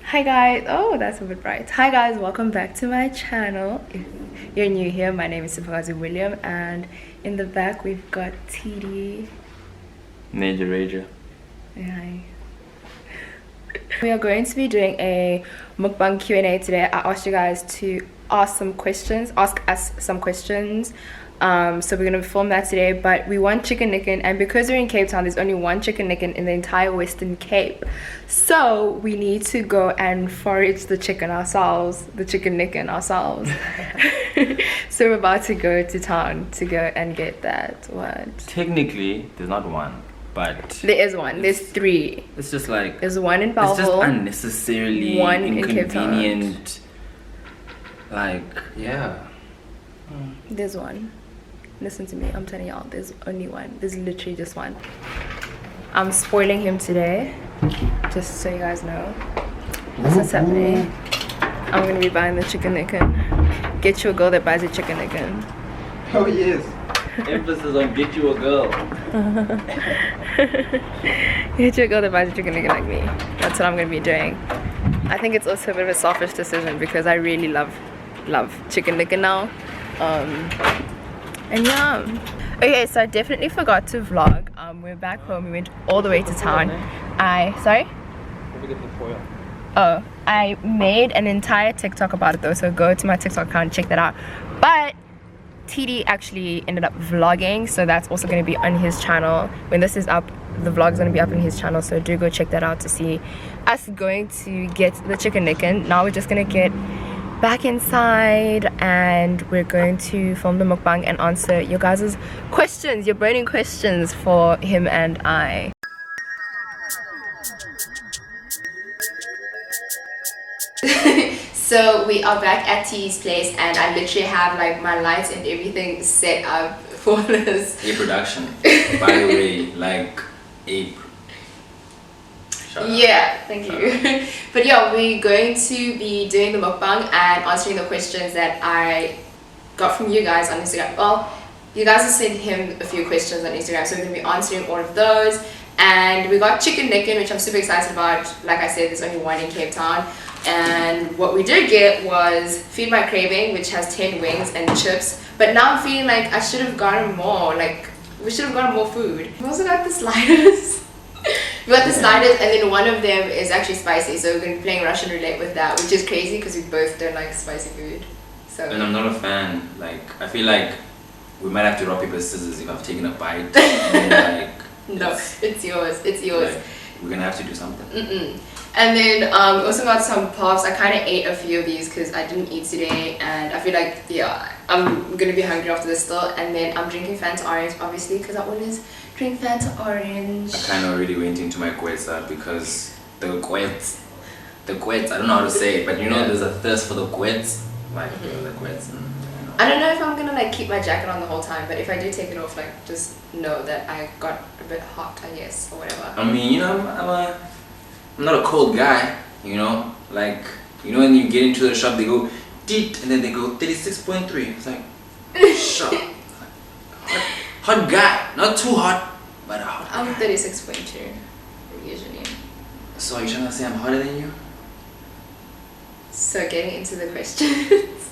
Hi guys, oh that's a bit bright. Hi guys, welcome back to my channel. If you're new here, my name is Supervisor William, and in the back we've got TD. Nage. Hi. We are going to be doing a mukbang Q&A today. I asked you guys to ask us some questions. So we're gonna film that today, but we want chicken nicken, and because we're in Cape Town, there's only one chicken nicken in the entire Western Cape. So we need to go and forage the chicken nicken ourselves. So we're about to go to town to go and get that. What? Technically, there's not one, but There is one. There's three. it's just like There's one in it's just Belleville. unnecessarily One in Cape Town. inconvenient. Like, yeah. There's one. Listen to me, I'm telling y'all, there's only one. There's literally just one. I'm spoiling him today, just so you guys know. That's what's happening. I'm gonna be buying the chicken nicken. Get you a girl that buys a chicken nicken. Oh yes. Emphasis on get you a girl. Get you a girl that buys a chicken nicken like me. That's what I'm gonna be doing. I think it's also a bit of a selfish decision because I really love chicken nicken now. And yeah. Okay, so I definitely forgot to vlog. We're back home. We went all the way to town. I made an entire TikTok about it though, so go to my TikTok account and check that out. But TD actually ended up vlogging, so that's also going to be on his channel. When this is up, the vlog's going to be up on his channel, so do go check that out to see us going to get the chicken nicken. Now we're just going to get back inside and we're going to film the mukbang and answer your guys' questions, your burning questions for him and I. So we are back at T's place and I literally have like my lights and everything set up for this. A production. By the way, like a Yeah, thank you. But yeah, we're going to be doing the mukbang and answering the questions that I got from you guys on Instagram. Well, you guys have sent him a few questions on Instagram, so we're going to be answering all of those. And we got chicken nicken, which I'm super excited about. Like I said, there's only one in Cape Town. And what we did get was Feed My Craving, which has 10 wings and chips. But now I'm feeling like I should have gotten more. Like, we should have gotten more food. We also got the sliders. We got the sliders, and then one of them is actually spicy, so we're going to be playing Russian roulette with that, which is crazy because we both don't like spicy food. So. And I'm not a fan. Like, I feel like we might have to rock paper scissors if I've taken a bite. And then, like, no, it's yours. It's yours. Like, we're gonna have to do something. And then we also got some puffs. I kind of ate a few of these because I didn't eat today, and I feel like I'm gonna be hungry after this still. And then I'm drinking Fanta orange, obviously, because I always drink Fanta orange. I kind of already went into my quetza because the quets, I don't know how to say it, but you know, there's a thirst for the quets, like the quets. I don't know if I'm gonna like keep my jacket on the whole time, but if I do take it off, like just know that I got a bit hot, I guess, or whatever. I mean, you know, I'm not a cold guy, you know, like, you know, when you get into the shop, they go deep and then they go 36.3. It's like, shut up. Hot guy, not too hot, but a hot guy. I'm 36.2 usually. So are you trying to say I'm hotter than you? So getting into the questions.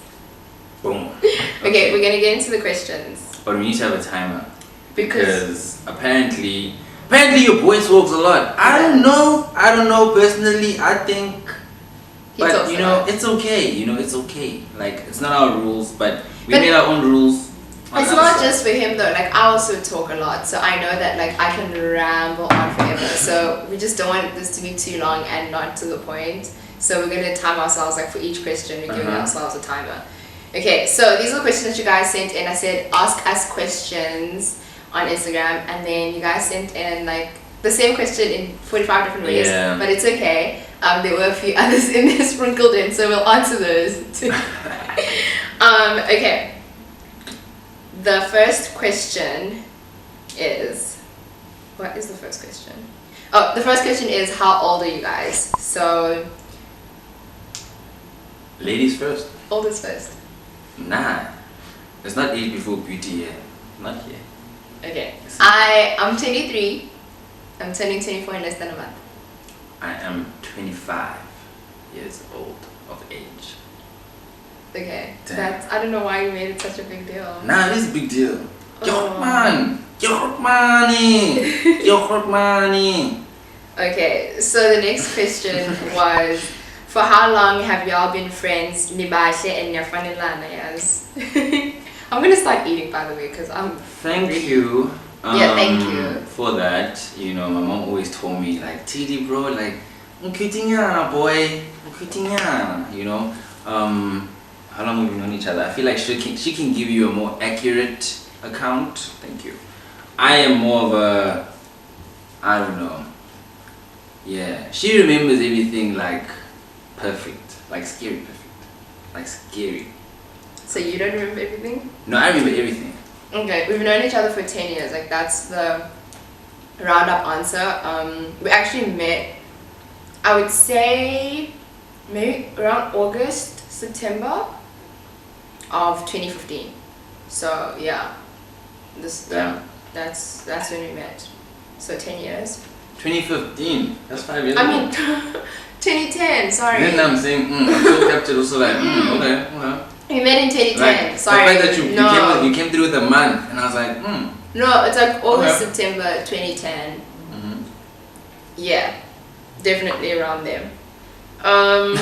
Boom. Okay, we're gonna get into the questions. But we need to have a timer. Because apparently your boy smokes a lot. I don't know personally. I think, but you know, it's okay. You know, it's okay. Like, it's not our rules, but we made our own rules. It's not just for him though. Like, I also talk a lot, so I know that like I can ramble on forever. So we just don't want this to be too long and not to the point. So we're gonna time ourselves. Like, for each question, we're giving ourselves a timer. Okay, so these are the questions that you guys sent in. I said ask us questions on Instagram, and then you guys sent in like the same question in 45 different ways, but it's okay. There were a few others in there sprinkled in, so we'll answer those too. Okay, the first question is, what is the first question? Oh, the first question is, how old are you guys? So ladies first. Oldest first. Nah, it's not age before beauty yet. Not yet. Okay, I'm 23. I'm turning 24 in less than a month. I am 25. years old of age. Okay. Damn. That's, I don't know why you made it such a big deal. Nah, it is a big deal. Oh. Money. Okay, so the next question was, for how long have y'all been friends? Nibashe and Yafanilana, yes. I'm gonna start eating, by the way, because I'm. Thank you. Yeah, thank you for that. You know, my mom always told me like, TD bro, like, boy, you know. How long have we known each other? I feel like she can give you a more accurate account. Thank you. I am more of a, I don't know. Yeah, she remembers everything like perfect, like scary perfect, like scary. So you don't remember everything? No, I remember everything. Okay, we've known each other for 10 years. Like that's the roundup answer. We actually met, I would say, maybe around August, September of 2015. So yeah, that's when we met. So 10 years. 2015. That's 5 years. I mean, 2010. Sorry. Then I'm saying, I'm so captured also like, okay. We met in 2010. Like, Sorry. The fact that you came through with a month, and I was like, No, it's like August, September 2010. Mm-hmm. Yeah, definitely around there. I've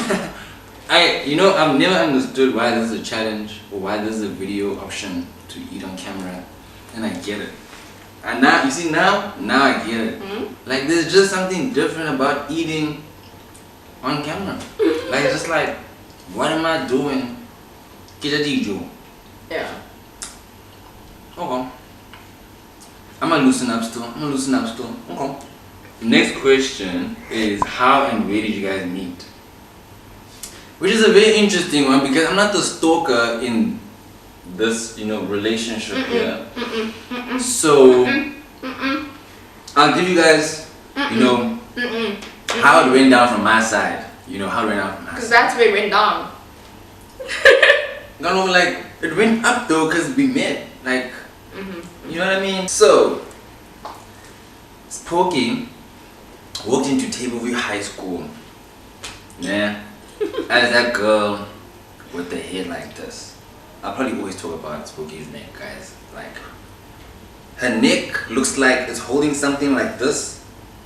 never understood why there's a challenge or why there's a video option to eat on camera, and I get it. And now, you see, now I get it. Mm-hmm. Like, there's just something different about eating on camera. Like, it's just like, what am I doing? Yeah. Okay. I'm gonna loosen up still. Okay. Next question is, how and where did you guys meet? Which is a very interesting one because I'm not the stalker in this, relationship here. So I'll give you guys, how it went down from my side. Because that's where it went down. No, like it went up though because we met. Like, you know what I mean? So, Spooky walked into Tableview High School. Yeah. As that girl with the hair like this. I'll probably always talk about Spooky's neck, guys. Like, her neck looks like it's holding something like this.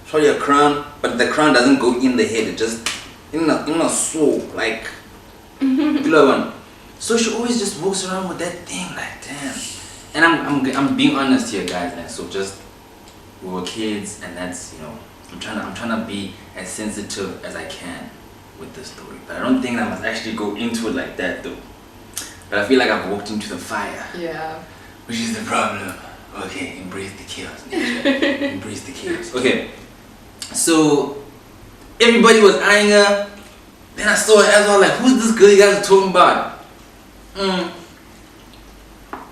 Probably a crown, but the crown doesn't go in the head. It just in a soul, like. One. So she always just walks around with that thing, like, damn. And I'm being honest here, guys. Man. So just we were kids, and that's I'm trying to be as sensitive as I can with this story, but I don't think I must actually go into it like that though. But I feel like I've walked into the fire. Yeah. Which is the problem. Okay, embrace the chaos, Nage. Embrace the chaos. Okay. So everybody was eyeing her. Then I saw her as well, like, who's this girl you guys are talking about? And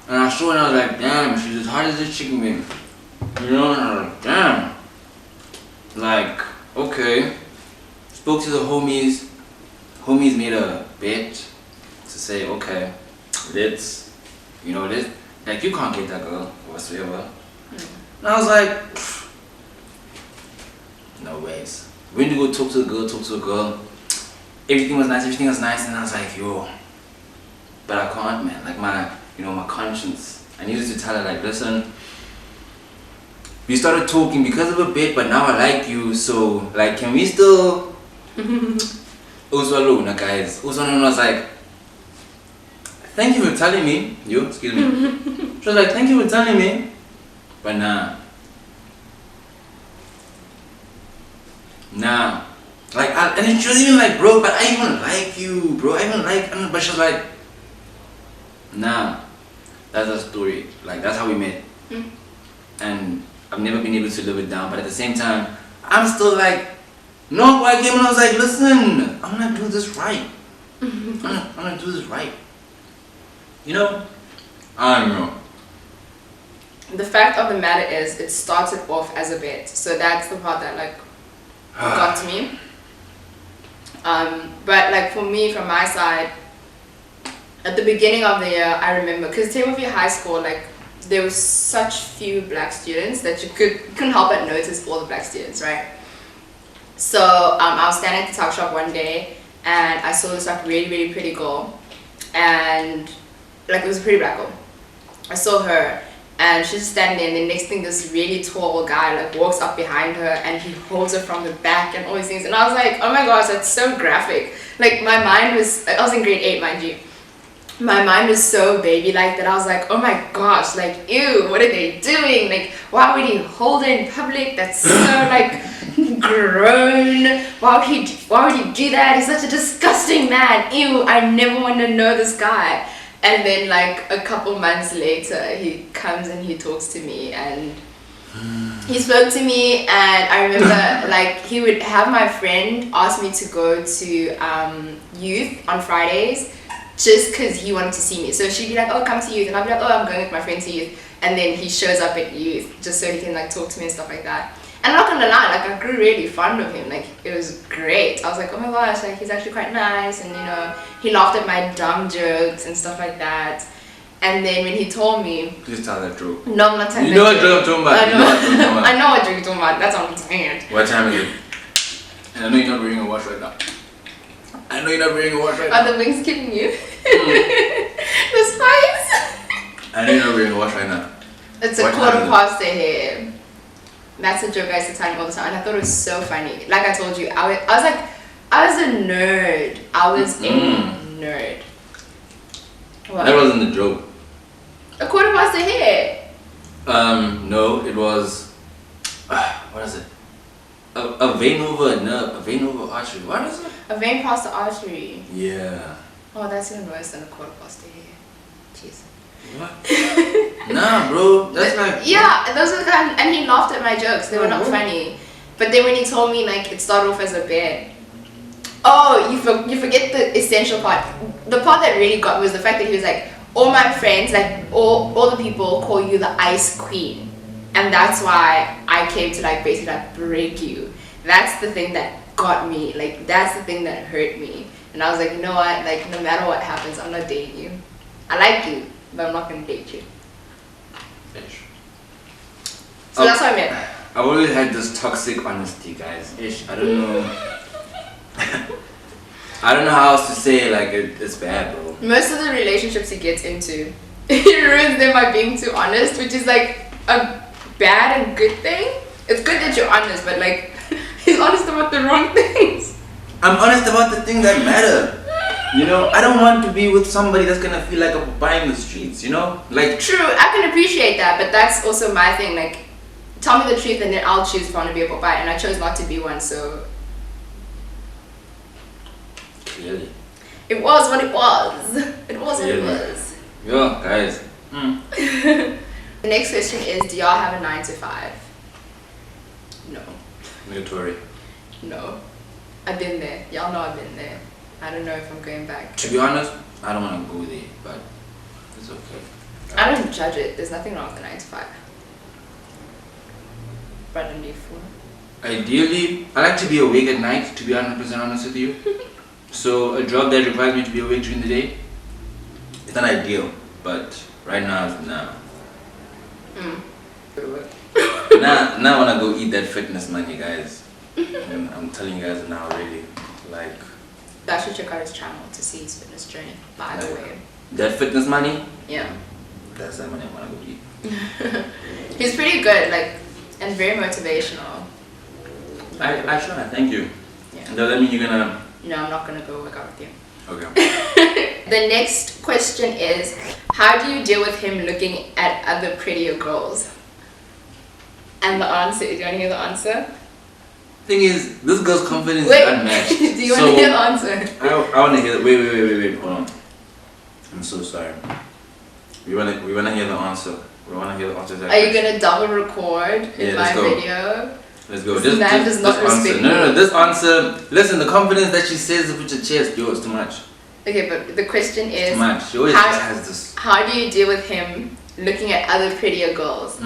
I saw her and I was like, damn, she's as hard as this chicken wing. And I was like, damn. Like, okay. Spoke to the homies. Homies made a bet to say, okay, let's, like, you can't get that girl whatsoever. And I was like, no ways. When to go talk to the girl. Everything was nice, and I was like, yo, but I can't, man. Like my conscience. I needed to tell her, like, listen, we started talking because of a bit, but now I like you, so, like, can we still... Uswaluna, guys. Uswaluna was like, thank you for telling me. Excuse me. She was like, thank you for telling me, but nah. Like, and then she was even like, bro, but I even like you, bro. But she was like, nah, that's a story. Like, that's how we met. And I've never been able to live it down. But at the same time, I'm still like, no, I came and I was like, listen, I'm gonna do this right. I'm gonna do this right. I don't know. The fact of the matter is, it started off as a bet. So that's the part that, like, got to me. But like for me, from my side, at the beginning of the year, I remember, because Tableview High School, like, there was such few black students that you couldn't help but notice all the black students, right? So I was standing at the tuck shop one day, and I saw this like really, really pretty girl, and like it was a pretty black girl. I saw her, and she's standing there, and the next thing, this really tall guy like walks up behind her, and he holds her from the back and all these things. And I was like, oh my gosh, that's so graphic. Like my mind was, I was in grade 8, mind you. My mind was so baby like that. I was like, oh my gosh, like ew, what are they doing? Like why would he hold her in public? That's so like grown. Why would he do that? He's such a disgusting man. Ew, I never want to know this guy. And then like a couple months later, he comes and he talks to me, and he spoke to me, and I remember like he would have my friend ask me to go to youth on Fridays just because he wanted to see me. So she'd be like, oh, come to youth, and I'd be like, oh, I'm going with my friend to youth. And then he shows up at youth just so he can like talk to me and stuff like that. And I'm not gonna lie, like I grew really fond of him. Like it was great. I was like, oh my gosh, like he's actually quite nice, and you know, he laughed at my dumb jokes and stuff like that. And then when he told me, please tell that joke. No, I'm not telling you know what joke I'm talking about. I know what joke you're talking about. That's what I'm saying. What time is it? And I know you're not wearing a watch right now. I know you're not wearing a watch right now. Are the wings killing you? The spice? I know you're not wearing a watch right now. It's a quarter past the hair. That's a joke I used to tell him all the time, and I thought it was so funny. Like I told you, I was a nerd. I was a nerd. What? That wasn't a joke. A quarter past the hair. No, it was. What is it? A vein over a nerve, a vein over artery. What is it? A vein past the artery. Yeah. Oh, that's even worse than a quarter past the hair. Jeez. What? Nah, bro. That's like. Yeah, those are the kind. And he laughed at my jokes. They were not funny. But then when he told me like it started off as a bit. Oh, you forget the essential part. The part that really got was the fact that he was like, all my friends, like all the people call you the ice queen. And that's why I came to like basically like break you. That's the thing that got me. Like that's the thing that hurt me. And I was like, you know what? Like no matter what happens, I'm not dating you. I like you, but I'm not gonna date you. Ish. So that's what I meant. I've always had this toxic honesty, guys. Ish. I don't know. I don't know how else to say it. Like it's bad, bro. Most of the relationships he gets into, he ruins them by being too honest, which is like a bad and good thing. It's good that you're honest, but like he's honest about the wrong things. I'm honest about the things that matter. You know, I don't want to be with somebody that's gonna feel like a papaya in the streets. You know, like true. I can appreciate that, but that's also my thing. Like, tell me the truth, and then I'll choose if I want to be a papaya. And I chose not to be one, so clearly, it was what it was. It was what it was. Yo, guys. The next question is, do y'all have a 9 to 5? No. Negatory. No. I've been there. Y'all know I've been there. I don't know if I'm going back. To be honest, I don't want to go there, but it's okay. I don't judge it. There's nothing wrong with the 9 to 5. But I need food. Ideally, I like to be awake at night, to be 100% honest with you. So a job that requires me to be awake during the day, it's not ideal, but right now it's nah. Now I wanna go eat that fitness money, guys. And I'm telling you guys now, really, like. I should check out his channel to see his fitness journey. By the way, that fitness money. Yeah. That's that money I wanna go eat. He's pretty good, like, and very motivational. I try. Thank you. Yeah. Does that mean you're gonna? No, I'm not gonna go work out with you. Okay. The next question is, how do you deal with him looking at other prettier girls? And the answer, do you want to hear the answer? Thing is, this girl's confidence Wait, is unmatched. do you want to hear the answer? I want to hear. Wait. Hold on. I'm so sorry. We wanna hear the answer. We wanna hear the answer. Are you gonna double record in my video? Let's go. This man does not respect me. No. This answer. Listen, the confidence that she says with your chest, yo, it's too much. Okay, but the question is, too much. She always just has this. How do you deal with him looking at other prettier girls?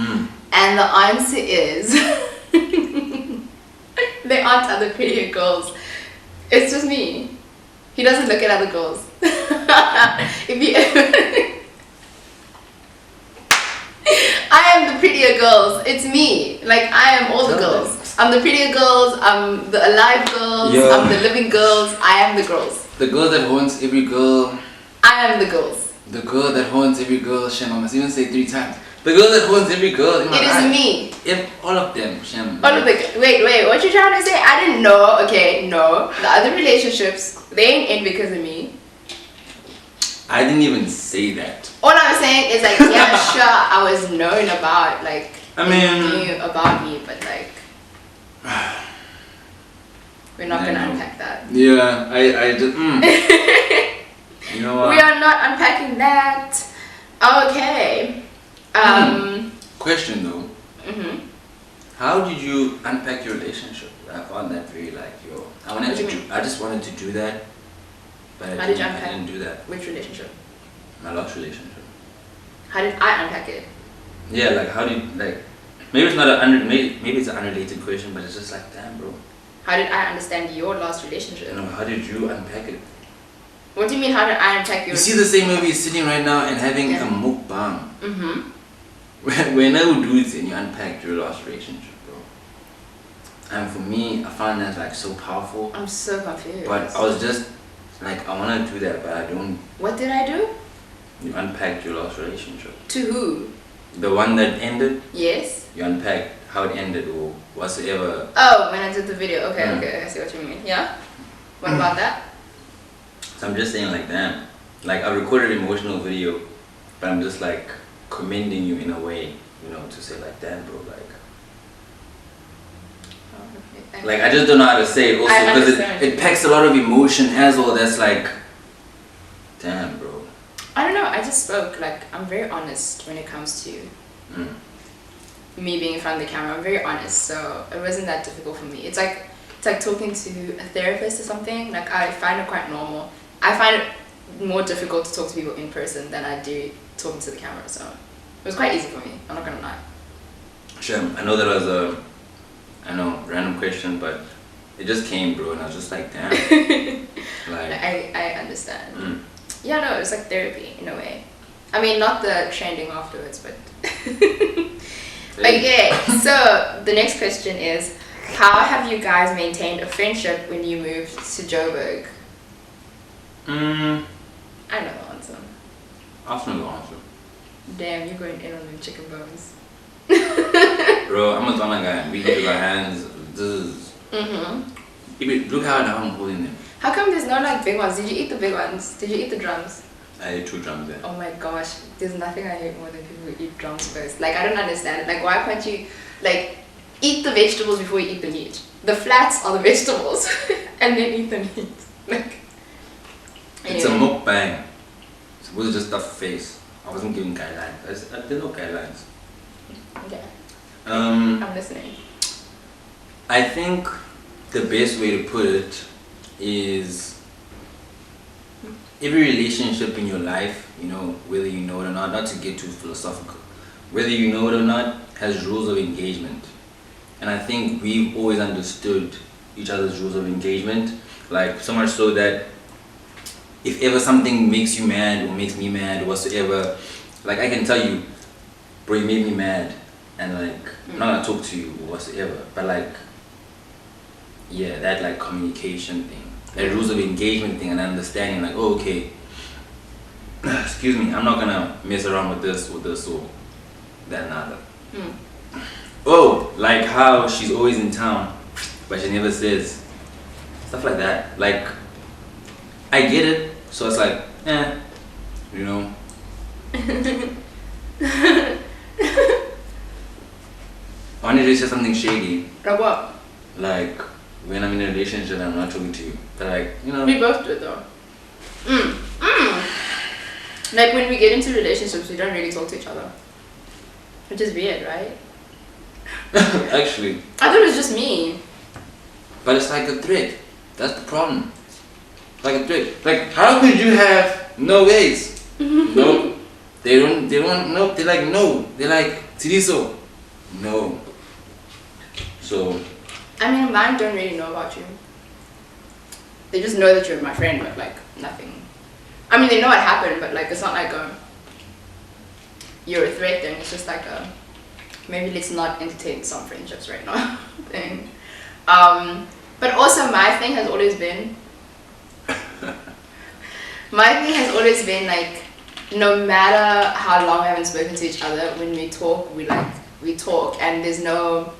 And the answer is, there aren't other prettier girls. It's just me. He doesn't look at other girls. If you ever I am the prettier girls. It's me. Like, I am all the girls. I'm the prettier girls, I'm the alive girls, I'm the living girls, I am the girls. The girl that haunts every girl. I am the girls. The girl that haunts every girl, Shem, I must even say 3 times. The girl that haunts every girl in my life. It is me. If all of them, Shem. All of the wait, what you trying to say? I didn't know. Okay, no. The other relationships, they ain't in because of me. I didn't even say that. All I'm saying is like, yeah, sure, I was known about, like, they knew about me, but like, we're not gonna unpack that. Yeah, I just, You know what? We are not unpacking that. Okay. Question though. How did you unpack your relationship? I found that very like I just wanted to do that, but I didn't do that. Which relationship? My last relationship. How did I unpack it? Yeah, like how did maybe it's not maybe it's an unrelated question, but it's just like, damn, bro. How did I understand your last relationship? No, how did you unpack it? What do you mean? How did I unpack your? You see the same way we're sitting right now and having a mukbang. Where no dudes and you unpacked your last relationship, bro. And for me, I found that like so powerful. I'm so confused. But I was just like, I want to do that, but I don't. What did I do? You unpacked your last relationship. To who? The one that ended? Yes. You unpacked how it ended or whatsoever. Oh, when I did the video. Okay, I see what you mean. Yeah? What about that? So I'm just saying like, damn. Like I recorded an emotional video, but I'm just like commending you in a way, you know, to say like, damn, bro, like I just don't know how to say it also because it packs a lot of emotion as well. That's like, damn, bro. I don't know, I just spoke, like, I'm very honest when it comes to me being in front of the camera. I'm very honest, so it wasn't that difficult for me. It's like talking to a therapist or something. Like, I find it quite normal. I find it more difficult to talk to people in person than I do talking to the camera, so it was quite easy for me, I'm not gonna lie. Shem, I know that was a random question, but it just came, bro, and I was just like, damn. Like, I understand. Yeah, no, it was like therapy in a way. I mean, not the trending afterwards, but okay. So the next question is, how have you guys maintained a friendship when you moved to Joburg? I know the answer. I know the answer. Damn, you're going in on them chicken bones. Bro, I'm a Ghana guy. We use our hands. Look how now I'm holding them. How come there's no like big ones? Did you eat the big ones? Did you eat the drums? I ate 2 drums there. Oh my gosh, there's nothing I hate more than people who eat drums first. Like, I don't understand it. Like, why can't you like eat the vegetables before you eat the meat? The flats are the vegetables and then eat the meat. Like, it's a mukbang. It's supposed to just stuff face. I wasn't giving guidelines. I did no guidelines. Okay. I'm listening. I think the best way to put it is every relationship in your life, you know, whether you know it or not to get too philosophical, whether you know it or not, has rules of engagement. And I think we've always understood each other's rules of engagement, like so much so that if ever something makes you mad or makes me mad or whatsoever, like I can tell you, bro, you made me mad, and like I'm not gonna talk to you or whatsoever, but like, yeah, that like communication thing, that rules of engagement thing, and understanding like, oh, okay, excuse me, I'm not gonna mess around with this or that and other. Oh, like how she's always in town but she never says, stuff like that. Like, I get it, so it's like, you know. I wanted to say something shady. Like what? Like when I'm in a relationship and I'm not talking to you, but like, you know. We both do it though. Like when we get into relationships, we don't really talk to each other, which is weird, right? Actually. I thought it was just me. But it's like a thread. That's the problem. Like a thread. Like, how could you have no ways? No. They don't, no. They're like, no. They're like, Tshidiso. No. So. I mean, mine don't really know about you. They just know that you're my friend, but like, nothing. I mean, they know what happened, but like, it's not like you're a threat then. It's just like maybe let's not entertain some friendships right now thing. But also my thing has always been like, no matter how long we haven't spoken to each other, when we talk, we talk, and there's no,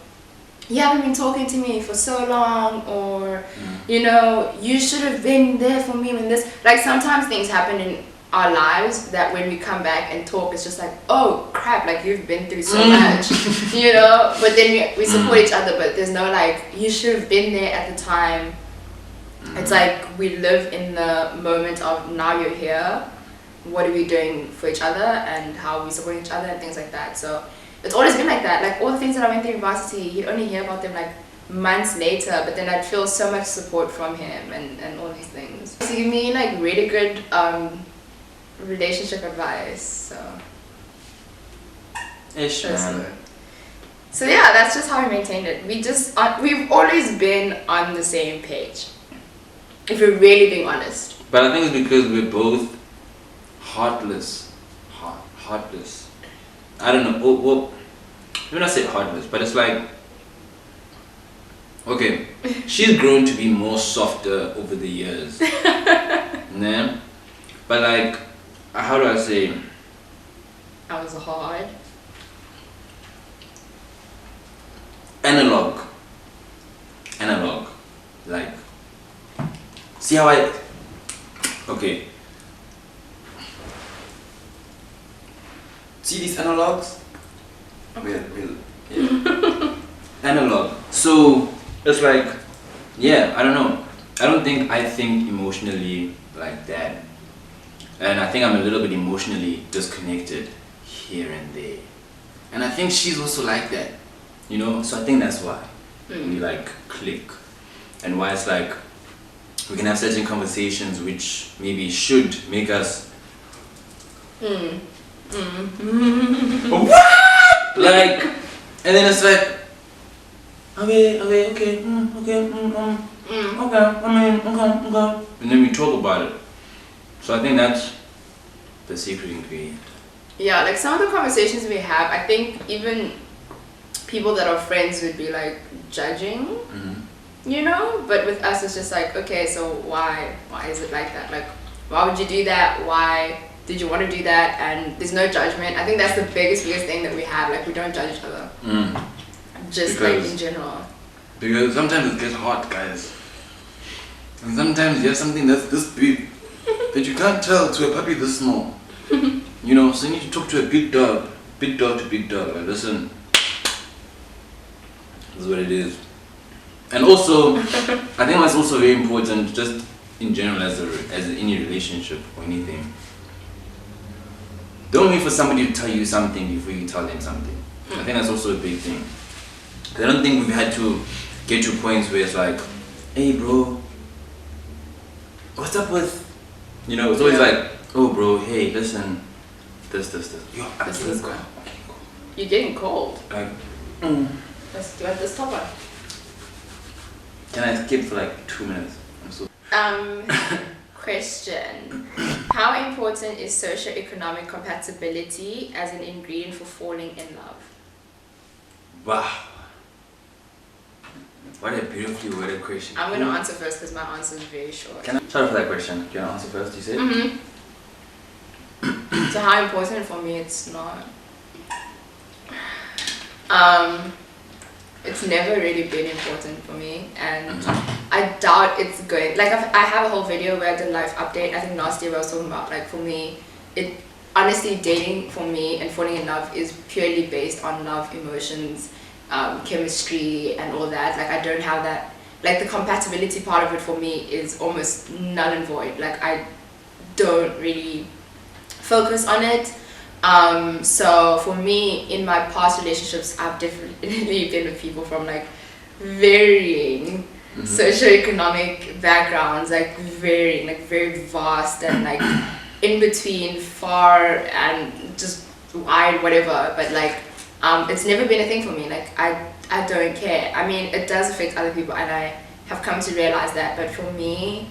you haven't been talking to me for so long, or you know, you should have been there for me when this, like, sometimes things happen in our lives that when we come back and talk, it's just like, oh crap, like you've been through so much, you know, but then we support each other, but there's no like, you should have been there at the time. It's like we live in the moment of, now you're here, what are we doing for each other and how are we supporting each other and things like that. So it's always been like that. Like all the things that I went through in varsity, you'd only hear about them like months later, but then I'd feel so much support from him and all these things. So give me like really good relationship advice. So Ish, man. So yeah, that's just how we maintained it. We've always been on the same page, if we're really being honest. But I think it's because we're both heartless. Heartless. I don't know. Well, when I say heartless, but it's like, okay, she's grown to be more softer over the years. Yeah? But like, how do I say? I was hard. Analog. Like, see how okay. See these analogs? Okay. Yeah. Analog. So it's like, yeah, I don't know. I think emotionally like that. And I think I'm a little bit emotionally disconnected here and there. And I think she's also like that. You know? So I think that's why we like click. And why it's like we can have certain conversations which maybe should make us what? Like, and then it's like, okay, okay, and then we talk about it. So I think that's the secret ingredient. Yeah, like some of the conversations we have, I think even people that are friends would be like judging, you know? But with us, it's just like, okay, so why is it like that? Like, why would you do that? Why did you want to do that? And there's no judgment. I think that's the biggest thing that we have. Like, we don't judge each other. Just because, like, in general. Because sometimes it gets hot, guys. And sometimes you have something that's this big that you can't tell to a puppy this small. You know, so you need to talk to a big dog to big dog. Like, listen, this is what it is. And also, I think that's also very important, just in general, as any relationship or anything. Don't wait for somebody to tell you something before you tell them something. I think that's also a big thing. I don't think we've had to get to points where it's like, hey bro, what's up with, you know, it's always like, oh bro, hey, listen, this. Yo, this is cool. You're getting cold. Like, do you want this top one? Can I skip for like 2 minutes? I'm so question. How important is socioeconomic compatibility as an ingredient for falling in love? Wow. What a beautifully worded question. I'm going to answer first because my answer is very short. Sorry for that question. Do you want to answer first, you said? So how important for me, it's not. It's never really been important for me, and I doubt it's going. Like I have a whole video where I did a life update. I think last year where I was talking about, like, for me, it honestly, dating for me and falling in love is purely based on love, emotions, chemistry, and all that. Like I don't have that. Like the compatibility part of it for me is almost null and void. Like I don't really focus on it. So for me, in my past relationships, I've definitely been with people from like varying socioeconomic backgrounds, like very vast and like in between, far and just wide, whatever. But like, it's never been a thing for me. Like I don't care. I mean, it does affect other people, and I have come to realize that. But for me,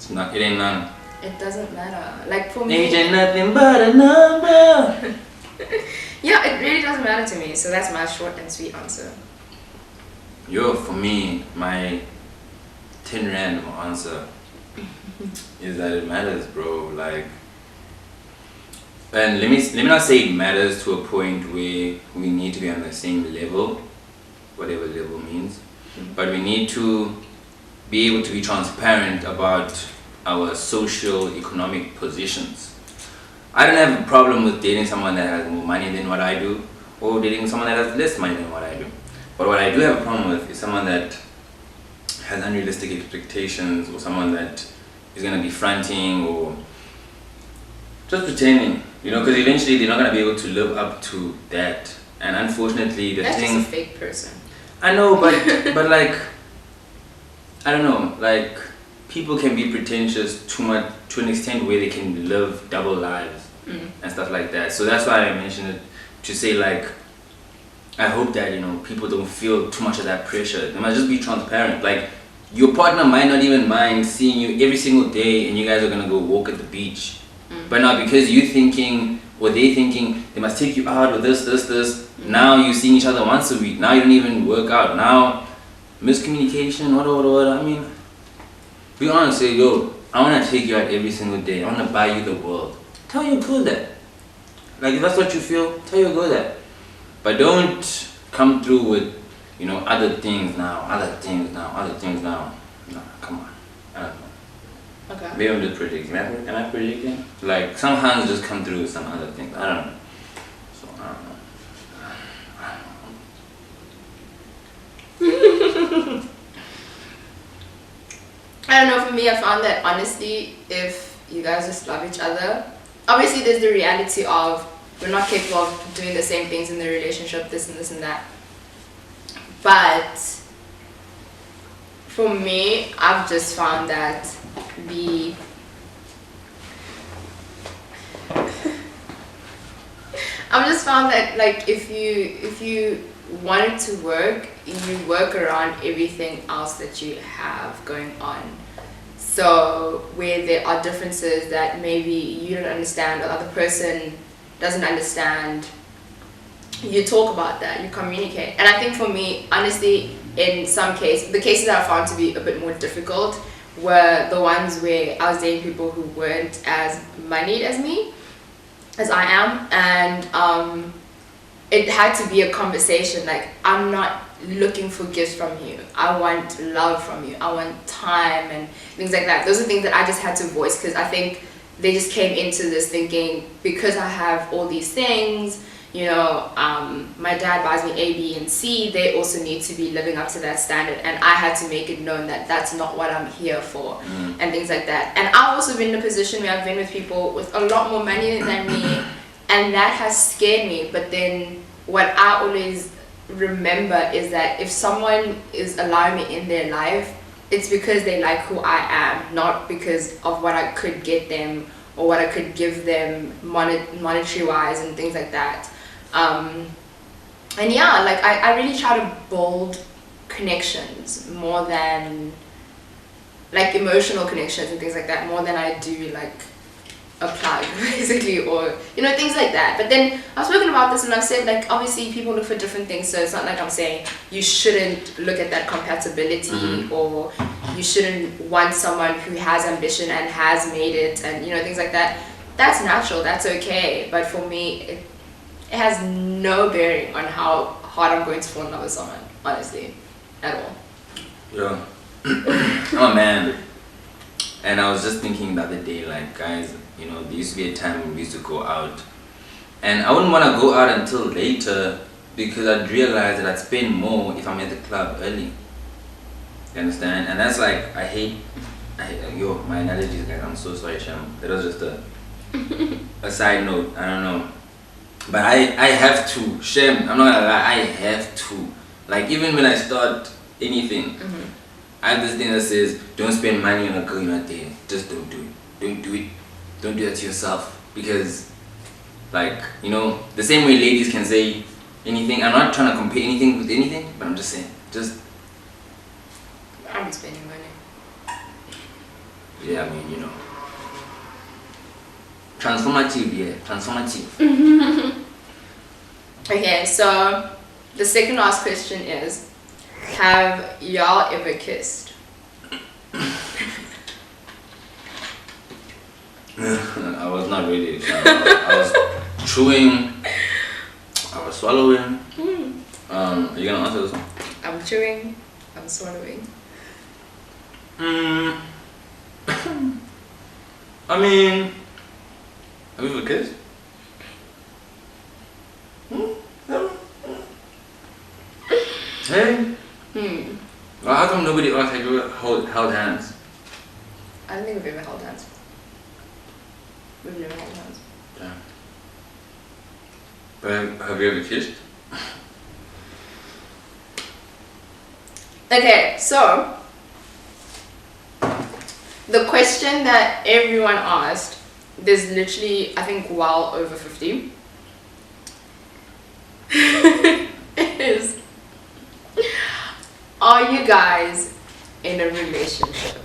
it ain't none. It doesn't matter. Like for me, age ain't nothing but a number. Yeah, it really doesn't matter to me. So that's my short and sweet answer. Yo, for me, my 10 random answer is that it matters, bro. Like, and let me not say it matters to a point where we need to be on the same level, whatever level means, but we need to be able to be transparent about our socio-economic positions. I don't have a problem with dating someone that has more money than what I do, or dating someone that has less money than what I do. But what I do have a problem with is someone that has unrealistic expectations, or someone that is gonna be fronting or just pretending, you know, because eventually they're not gonna be able to live up to that. And unfortunately, that's just a fake person. I know, but but like, I don't know, like people can be pretentious too much to an extent where they can live double lives and stuff like that. So that's why I mentioned it, to say like, I hope that, you know, people don't feel too much of that pressure. They might just be transparent. Like, your partner might not even mind seeing you every single day and you guys are gonna go walk at the beach. But now because you're thinking, or they're thinking, they must take you out with this. Now you're seeing each other once a week. Now you don't even work out. Now, miscommunication, what. I mean, be honest, say, yo, I wanna take you out every single day. I wanna buy you the world. Tell your girl that. Like, if that's what you feel, tell your girl that. But don't come through with, you know, other things now. No, come on. I don't know. Okay. Maybe I'm just predicting. Am I predicting? Like, some hands just come through with some other things. I don't know. So, I don't know. I don't know, for me, I found that honestly, if you guys just love each other, obviously there's the reality of we're not capable of doing the same things in the relationship, this and that. But for me, I've just found that like if you want it to work, you work around everything else that you have going on. So where there are differences that maybe you don't understand or the other person doesn't understand, you talk about that, you communicate. And I think for me, honestly, in some cases, the cases that I found to be a bit more difficult were the ones where I was dating people who weren't as moneyed as me, as I am, and it had to be a conversation. Like, I'm not looking for gifts from you, I want love from you, I want time and things like that. Those are things that I just had to voice, because I think they just came into this thinking, because I have all these things, you know, my dad buys me A, B, and C, they also need to be living up to that standard, and I had to make it known that that's not what I'm here for, and things like that. And I've also been in a position where I've been with people with a lot more money than me, and that has scared me. But then what I always remember is that if someone is allowing me in their life, it's because they like who I am, not because of what I could get them or what I could give them monetary wise and things like that. And yeah, like I really try to build connections more than like emotional connections and things like that, more than I do like a plug basically, or you know, things like that. But then I've spoken about this and I've said, like, obviously people look for different things, so it's not like I'm saying you shouldn't look at that compatibility, or you shouldn't want someone who has ambition and has made it, and you know, things like that. That's natural, that's okay. But for me, it has no bearing on how hard I'm going to fall in love with someone, honestly, at all. Yeah. I'm a man, and I was just thinking the other day, like, guys, you know, there used to be a time when we used to go out, and I wouldn't want to go out until later, because I'd realize that I'd spend more if I'm at the club early. You understand? And that's like, I hate yo, my analogies, guys, I'm so sorry, Sham. That was just a side note, I don't know. But I have to, Shem, I'm not gonna lie, I have to. Like, even when I start anything, I have this thing that says, don't spend money on a girl you're not dating. Just don't do it. Don't do it. Don't do that to yourself. Because, like, you know, the same way ladies can say anything. I'm not trying to compare anything with anything, but I'm just saying, just... I'm spending money. Yeah, I mean, you know. Transformative, yeah. Transformative. Okay, so the second last question is, have y'all ever kissed? I was not really. I was chewing. I was swallowing. Are you gonna answer this one? I'm chewing. I'm swallowing. I mean, have you ever kissed? Hey. Well, how come nobody else have you held hands? I don't think we've ever held hands. We've never held hands. Yeah. But have you ever kissed? Okay, so the question that everyone asked, there's literally, I think, well over 50, is, are you guys in a relationship?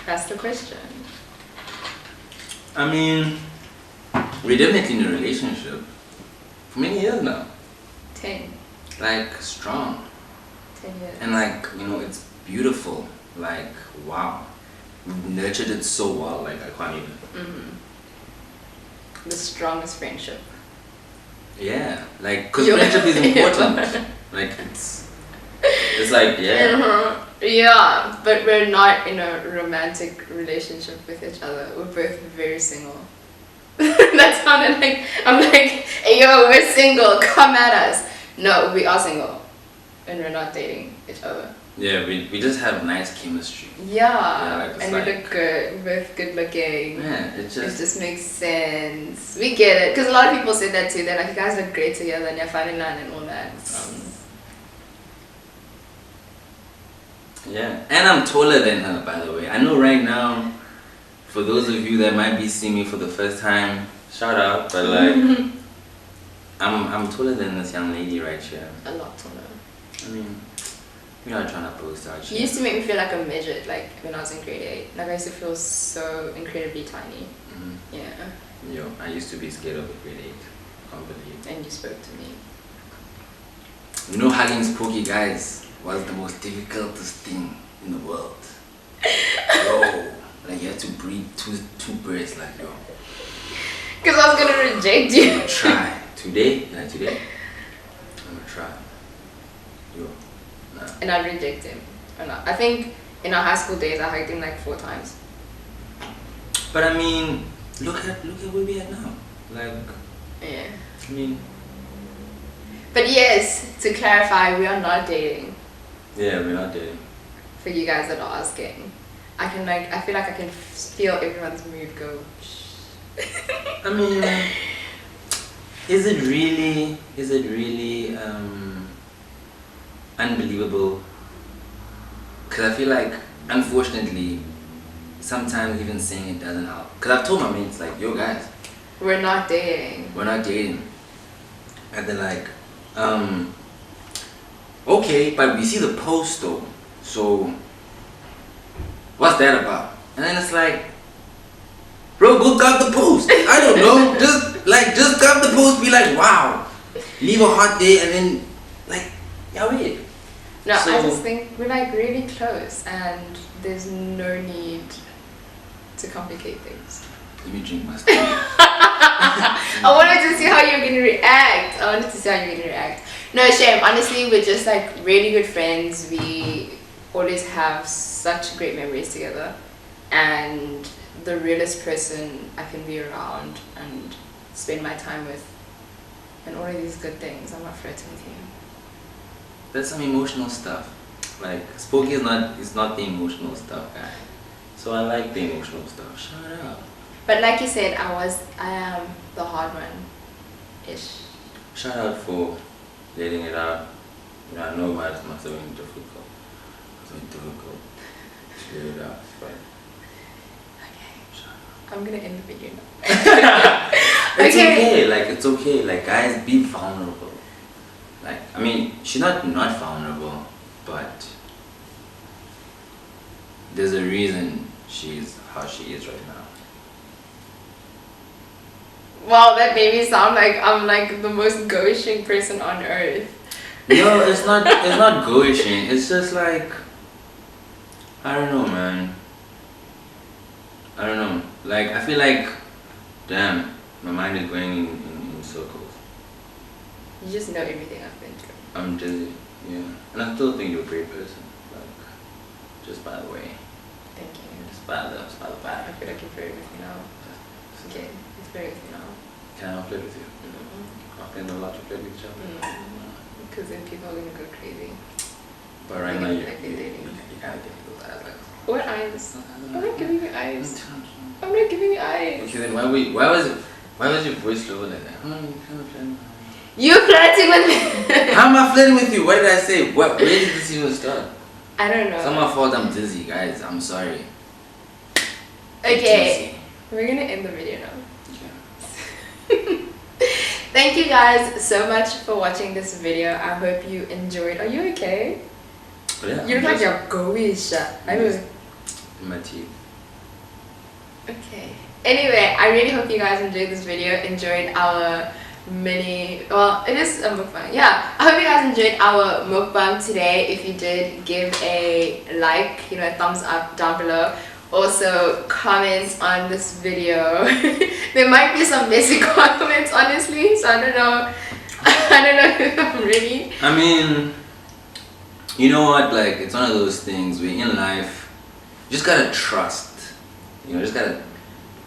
That's the question. I mean, we're definitely in a relationship for many years now. 10. Like, strong. 10 years. And like, it's beautiful. Like, wow. We've nurtured it so well, like I can't even. The strongest friendship. Yeah, like, because friendship is important. Like, it's like, yeah. Yeah, but we're not in a romantic relationship with each other. We're both very single. That sounded like, I'm like, hey, yo, we're single, come at us. No, we are single. And we're not dating each other. Yeah, we just have nice chemistry. Yeah, like, and we look good. We're both good looking. Yeah, it just makes sense. We get it. Because a lot of people say that too. They're like, you guys look great together and you're finding none and all that. Yeah, and I'm taller than her, by the way. I know right now, for those of you that might be seeing me for the first time, shout out, but like, I'm taller than this young lady right here. A lot taller. I mean, we're not trying to boast out You used to make me feel like a midget, like when I was in grade 8. Like I used to feel so incredibly tiny. Yeah. Yo, I used to be scared of a grade 8. Can't believe. And you spoke to me. Hugging spooky guys was the most difficultest thing in the world. Yo, like you had to breathe two breaths, like yo. Because I was gonna reject you. I'm gonna try today. I'm gonna try. Yo, nah. And I'd reject him. I think in our high school days I hugged him like 4 times. But I mean, look at where we are now. Like, yeah. I mean. But yes, to clarify, we are not dating. Yeah, we're not dating. For you guys that are asking, I feel like I can feel everyone's mood go. I mean, is it really unbelievable? Because I feel like, unfortunately, sometimes even saying it doesn't help. Because I've told my mates, like, yo guys, we're not dating. And they're like, okay, but we see the post though, so what's that about? And then it's like, bro, go cut the post. I don't know, just cut the post, be like, wow, leave a hot day, and then like, yeah, wait. No, so, I just think we're like really close and there's no need to complicate things. Let me drink my stuff. I wanted to see how you're gonna react. No, shame. Honestly, we're just like really good friends. We always have such great memories together. And the realest person I can be around and spend my time with. And all of these good things. I'm not flirting with you. That's some emotional stuff. Like, Spooky is not the emotional stuff guy. So I like the emotional stuff. Shut up. But like you said, I am the hard one-ish. Shout out for letting it out. I know it must have been difficult. To let it out, but... Okay. I'm gonna end the video now. It's okay. Like, it's okay. Like, guys, be vulnerable. Like, I mean, she's not vulnerable, but there's a reason she's how she is right now. Wow, that made me sound like I'm like the most gauching person on earth. No, it's not. It's not gauching. It's just like, I don't know, man. I don't know. Like, I feel like, damn, my mind is going in circles. You just know everything I've been through. I'm dizzy, yeah. And I still think you're a great person. Like, just by the way. Thank you. Just by the I back. feel like you're very with me now. Okay, it's very with me now. Can I play with you? I've been a lot to play with each other. Because then people are gonna go crazy. But right now, you like kind of give me those eyes like. What eyes? I'm not giving you eyes. I'm not giving you eyes. Okay, then why was your voice lower like that? You're flirting with me. How am I flirting with you? What did I say? Where did this even start? I don't know. It's not my fault. I'm dizzy, guys. I'm sorry. Okay, we're gonna end the video now. Okay. Thank you guys so much for watching this video. I hope you enjoyed. Are you okay? Yeah, You're like you're goish. I was in my teeth. okay. Anyway, I really hope you guys enjoyed this video. Enjoyed our mini. Well, it is a mukbang. Yeah, I hope you guys enjoyed our mukbang today. If you did, give a like. You know, a thumbs up down below. Also, comment on this video. There might be some messy comments, honestly. So I don't know. I don't know if I'm ready. I mean, you know what? Like, it's one of those things where in life, you just gotta trust. You know, just gotta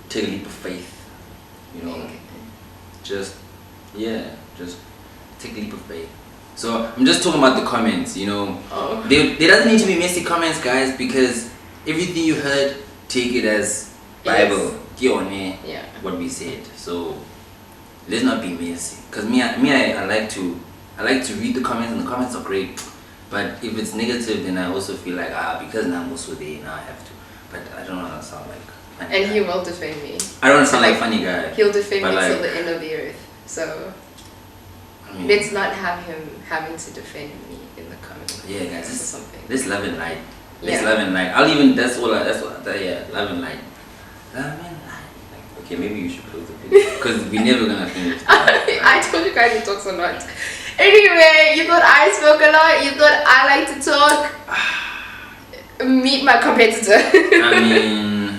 take a leap of faith. You know, just take a leap of faith. So I'm just talking about the comments. You know, there doesn't need to be messy comments, guys, because everything you heard, take it as Bible, yeah. What we said. So let's not be messy. Cause I like to read the comments, and the comments are great. But if it's negative, then I also feel like because now I'm also there, now I have to. But I don't want to sound like funny And guy. he will defend me. I don't want to sound like funny guy. He'll defend me but till like, the end of the earth. So I mean, let's not have him having to defend me in the comments. yeah, guys, or something. let's love and light. Let's Yeah. love and light. Love and light. Love and light. Okay, maybe you should close the video because we're never gonna finish. I told you guys he talks a lot. Anyway, you thought I spoke a lot. You thought I like to talk. Meet my competitor. I mean,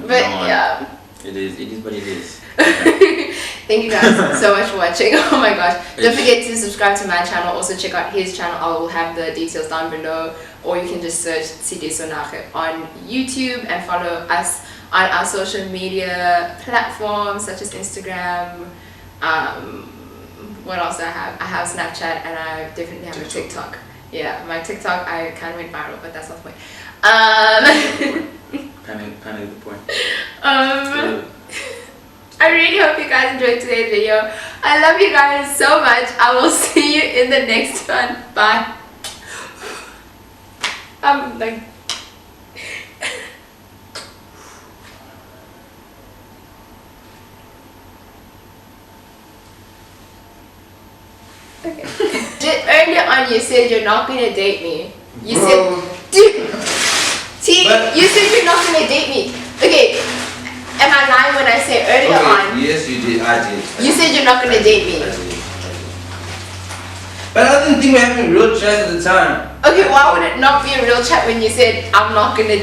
but come on. yeah. It is what it is. Thank you guys so much for watching. Oh my gosh. Don't forget to subscribe to my channel. Also check out his channel. I will have the details down below. Or you can just search Tshidiso Nage on YouTube and follow us on our social media platforms such as Instagram. What else do I have? I have Snapchat and I definitely have a TikTok. Yeah, my TikTok, I kind of went viral, but that's not the point. Kind of the point. I really hope you guys enjoyed today's video. I love you guys so much. I will see you in the next one. Bye. I'm like... Okay. Earlier on you said you're not gonna date me. You said... Dude! See, you said you're not gonna date me. Okay. Am I lying when I say earlier on? Yes, you did. I did. You said you're not gonna date me. I did. But I didn't think we were having real chat at the time. Okay, why would it not be a real chat when you said I'm not gonna